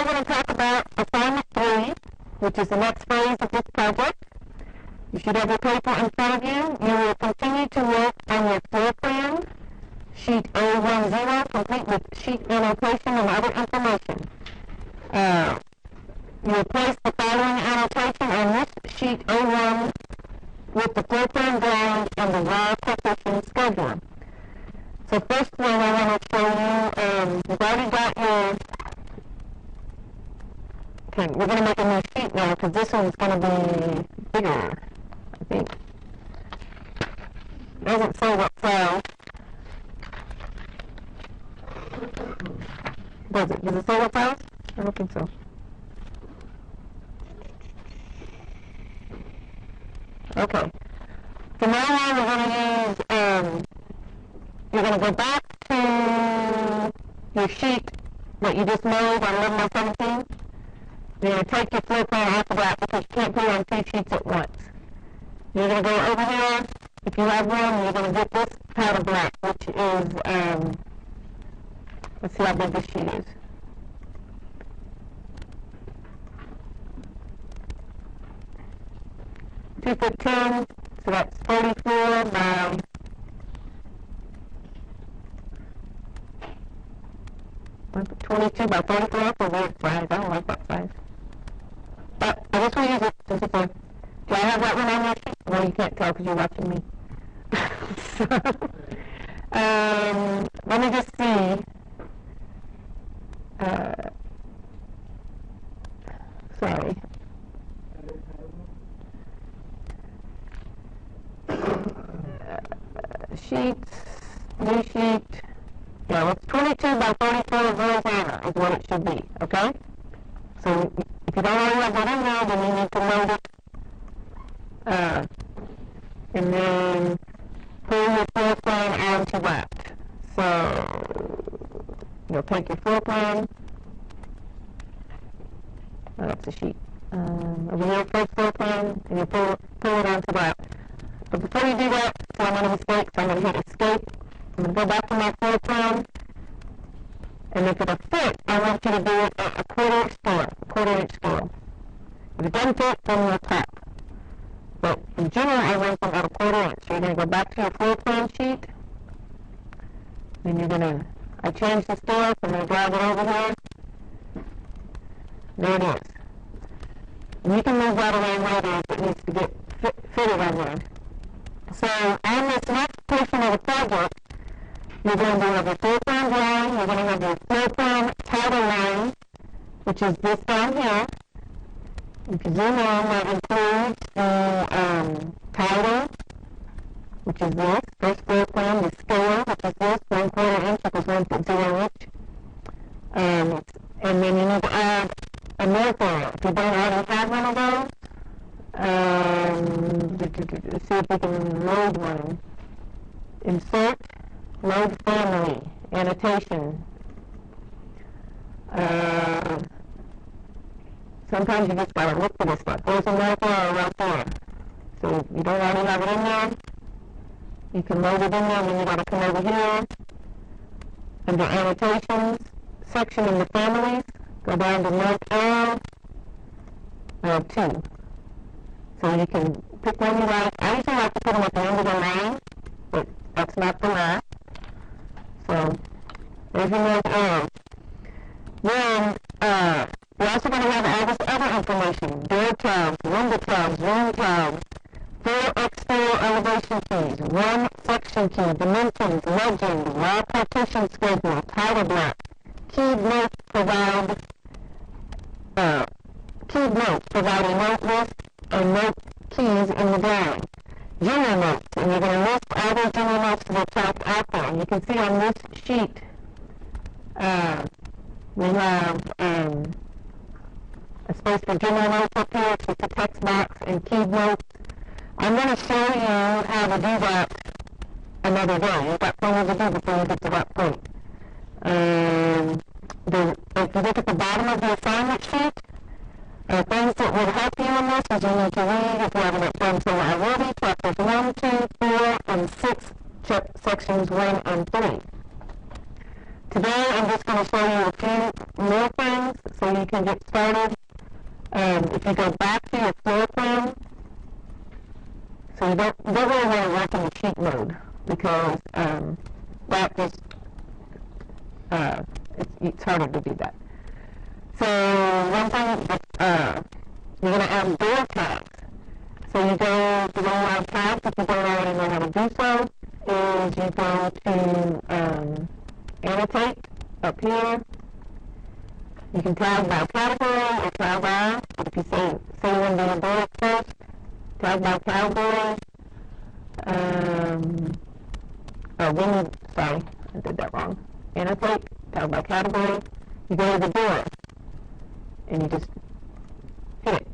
we're going to talk about assignment 3, which is the next phase of this project. You should have your paper in front of you. You will continue to work on your floor plan, sheet A10, complete with sheet annotation and other information. You will place the following annotation on this sheet A1 with the floor plan drawing and the raw partition schedule. So first thing I want to show you, you've already got your, okay, we're going to make a new sheet now because this one's going to be bigger, I think. It doesn't say what size. Does it? Does it say what size? I don't think so. Okay. From now on, we're going to use, you're going to go back to your sheet that you just made on 11 by 17. You're going to take your floor plan off of that because you can't put it on 2 sheets at once. You're going to go over here, if you have one, you're going to get this powder black, which is, let's see how big this sheet is. Two foot 10, so that's 34 by 22 by 34. That's a weird size. I don't like that size. But I just want to use it since it's a. Do I have that one on my sheet? Well, you can't tell because you're watching me. So, let me just see. Sorry. Sheets, new sheet. Yeah, it's 22 by 34 Rosanna is what it should be, okay? So if you don't already have that in there, then you need to load it. And then pull your floor plan onto that. So you'll take your floor plan. Oh, that's a sheet. Over here, first floor plan, and you pull it onto that. But before you do that, so I'm going to mistake, so I'm going to hit escape. I'm going to go back to my floor plan. And if it'll fit, I want you to do it at a quarter-inch scale. If it doesn't fit, then you'll tap. But in general, I run them at a quarter-inch. So you're going to go back to your floor plan sheet. Then you're going to, I changed the scale, so I'm going to drag it over here. There it is. And you can move that around later if it needs to get fitted on there. So on this next portion of the project, you're going to have your floor plan drawing, you're going to have your floor plan title line, which is this down here. If you zoom in, that includes the title, which is this, first floor plan, the scale, which is this, 1/4 inch, which is 1.0 inch. And then you need to add a north arrow. If you don't already have one of those, see if we can load one. Insert, load family, annotation. Sometimes you just gotta look for this stuff. There's a north arrow right there. So if you don't already have it in there, you can load it in there, and then you gotta come over here, under annotations, section in the families, go down to north arrow, 2. So you can pick one you like. I usually like to put them at the end of the line, but that's not the last. So there's your north arrow. Then we're also going to have all this other information: door tabs, window tabs, room tabs, 4 exterior elevation keys, 1 section key, dimensions, legend, raw partition schedule, title block, keyed notes provide a note list and note keys in the drawing. General notes, and you're going to list all those general notes that are typed out there. And you can see on this sheet, we have a space for general notes up here. It's just a text box and keyed notes. I'm going to show you how to do that another day. You've got plenty to do before you get to that point. If you look at the bottom of the assignment sheet, things that would help you in this is you need to read, if you haven't done so already, chapters 1, 2, 4, and 6, sections 1 and 3. Today I'm just going to show you a few more things so you can get started. If you go back to your floor plan, so you don't really want to work in the sheet mode because that just it's harder to do that. So one thing you're going to add door tags. So you go to the around tags if you don't already know how to do so. Is you go to annotate up here. You can tag by category or tag by. If you say you want to do a door first, tag by category. Sorry, I did that wrong. Annotate, tag by category. You go to the door, and you just hit it.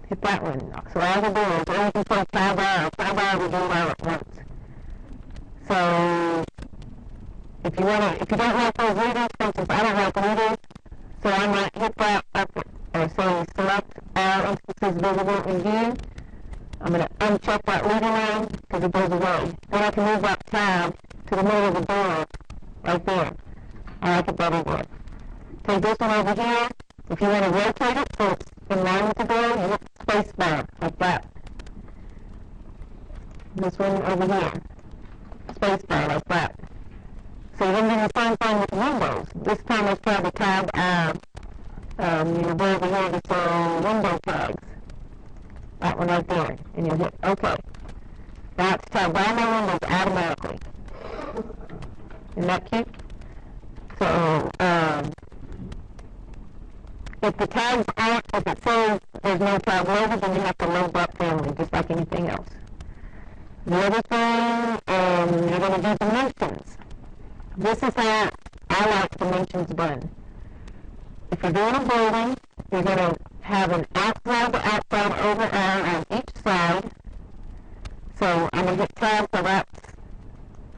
Hit that one. So all the doors, or you can say tab by. Tab by will do it all at once. So if you don't like those readers, for instance, I don't like readers, so I might hit that up, or say select all instances visible in view. I'm going to uncheck that reader line because it goes away. Then I can move that tab to the middle of the door right there. I like it better there. Take this one over here. If you want to rotate it so it's in line with the door, you hit space bar like that. This one over here. Space bar like that. So you're going to do the same thing with the windows. This time let's try the tab you go over here to say window tags. That one right there. And you hit OK. That's tagged by my windows automatically. Isn't that cute? So, if the tags aren't, if it says there's no tag loaded, then you have to load that family, just like anything else. The other thing, you're going to do dimensions. This is how I like dimensions done. If you're doing a building, you're going to have an outside to outside over arrow on each side. So I'm going to hit tab so that's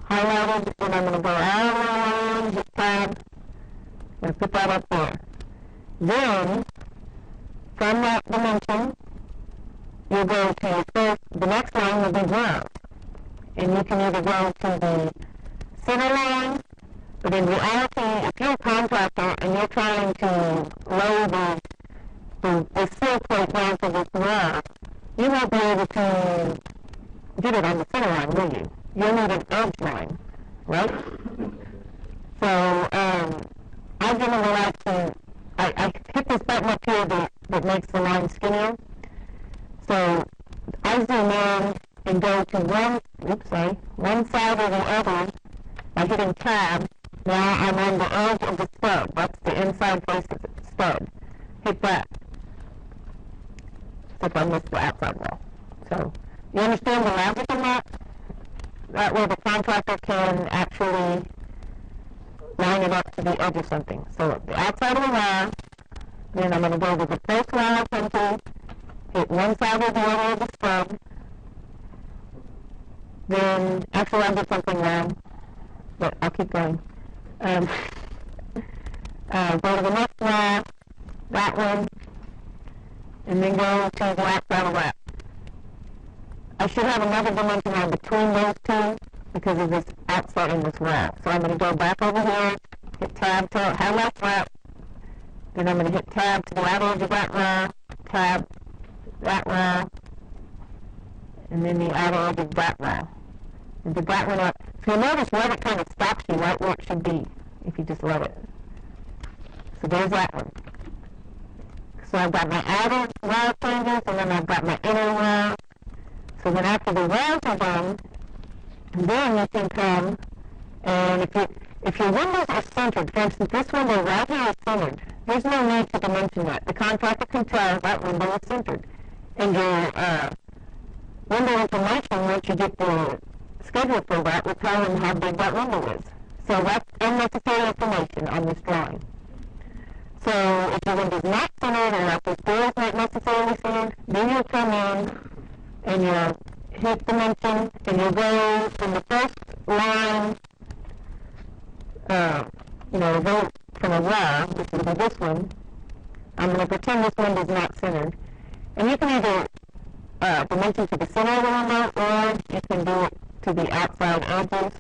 highlighted, and I'm going to go around, hit tab, and put that up there. Then, from that dimension, you'll go to the next line will be round. And you can either go to the center line, but in reality, if you're a contractor and you're trying to load the steel plate down to this round, you won't be able to get it on the center line, will you? You'll need an edge line, right? So, I generally like to I hit this button up here that makes the line skinnier. So I zoom in and go to one side or the other by hitting tab. Now I'm on the edge of the stud. That's the inside face of the stud. Hit that. Except I missed the outside wall. So you understand the logic in that? That way the contractor can actually line it up to the edge of something. So the outside of the line, then I'm going to go to the first line of pencil, hit one side or the other of the stub, then, actually I did something wrong, but I'll keep going. Go to the next line, that one, and then go to the outside of that. I should have another dimension line between those two, because of this outside in this wrap. So I'm going to go back over here, hit tab to highlight wrap, then I'm going to hit tab to the outer edge of that wrap, tab, that wrap, and then the outer edge of that wrap. And did that one up. So you'll notice where it kind of stops you right where it should be, if you just let it. So there's that one. So I've got my outer wrap changes, and then I've got my inner wrap. So then after the wraps are done, then you can come, and if your windows are centered, for instance, this window right here is centered, there's no need to dimension that. The contractor can tell that window is centered. And your window information, once you get the schedule for that, will tell them how big that window is. So that's unnecessary information on this drawing. So if your window's not centered, or if this door is not necessarily centered, then you'll come in and you'll hit dimension, and you'll go from the first line, go from a row, which will be this one. I'm going to pretend this window's not centered. And you can either dimension to the center of the window, or you can do it to the outside edges.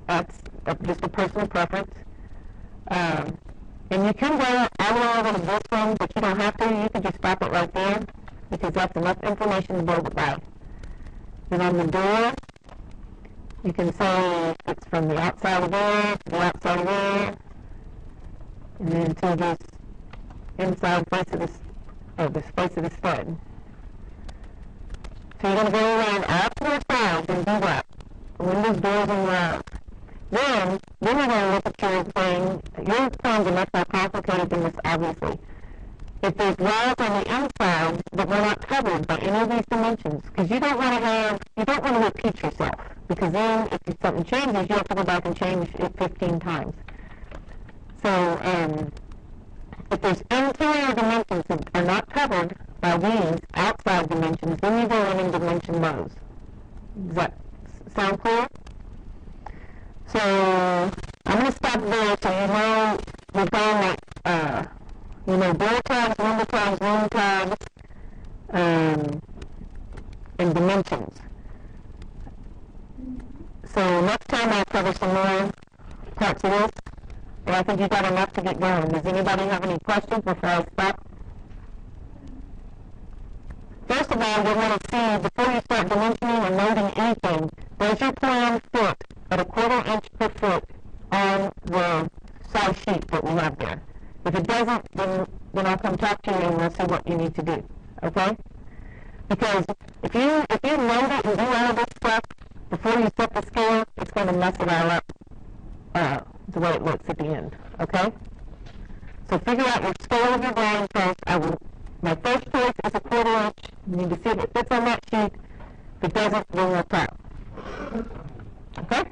That's just a personal preference. And you can go all the way over to this one, but you don't have to. You can just stop it right there because that's enough information to build it by. Then on the door, you can say it's from the outside of there to the outside of there, and then to this inside face of this face of the stud. So you're going to go around all four sides and do that. Windows, doors, and walls. Then you're going to look at your thing. Your plans are much more complicated than this, obviously. If there's walls on the inside that were not covered by any of these dimensions, because you don't want to repeat yourself, because then if something changes, you have to go back and change it 15 times. So if there's interior dimensions that are not covered by these outside dimensions, then you go in and dimension those. Does that sound clear? So I'm going to stop there so you know we're going like, door tags, window tags, room tags, and dimensions. So next time I'll cover some more parts of this, and I think you've got enough to get going. Does anybody have any questions before I stop? First of all, we want to see, before you start dimensioning or noting anything, does your plan fit at 1/4 inch per foot on the size sheet that we have there? If it doesn't, then I'll come talk to you and we'll see what you need to do. Okay? Because if you load it and do all of this stuff before you set the scale, it's going to mess it all up the way it looks at the end. Okay? So figure out your scale of your drawing first. My first choice is 1/4 inch. You need to see if it fits on that sheet. If it doesn't, then we'll talk. Okay?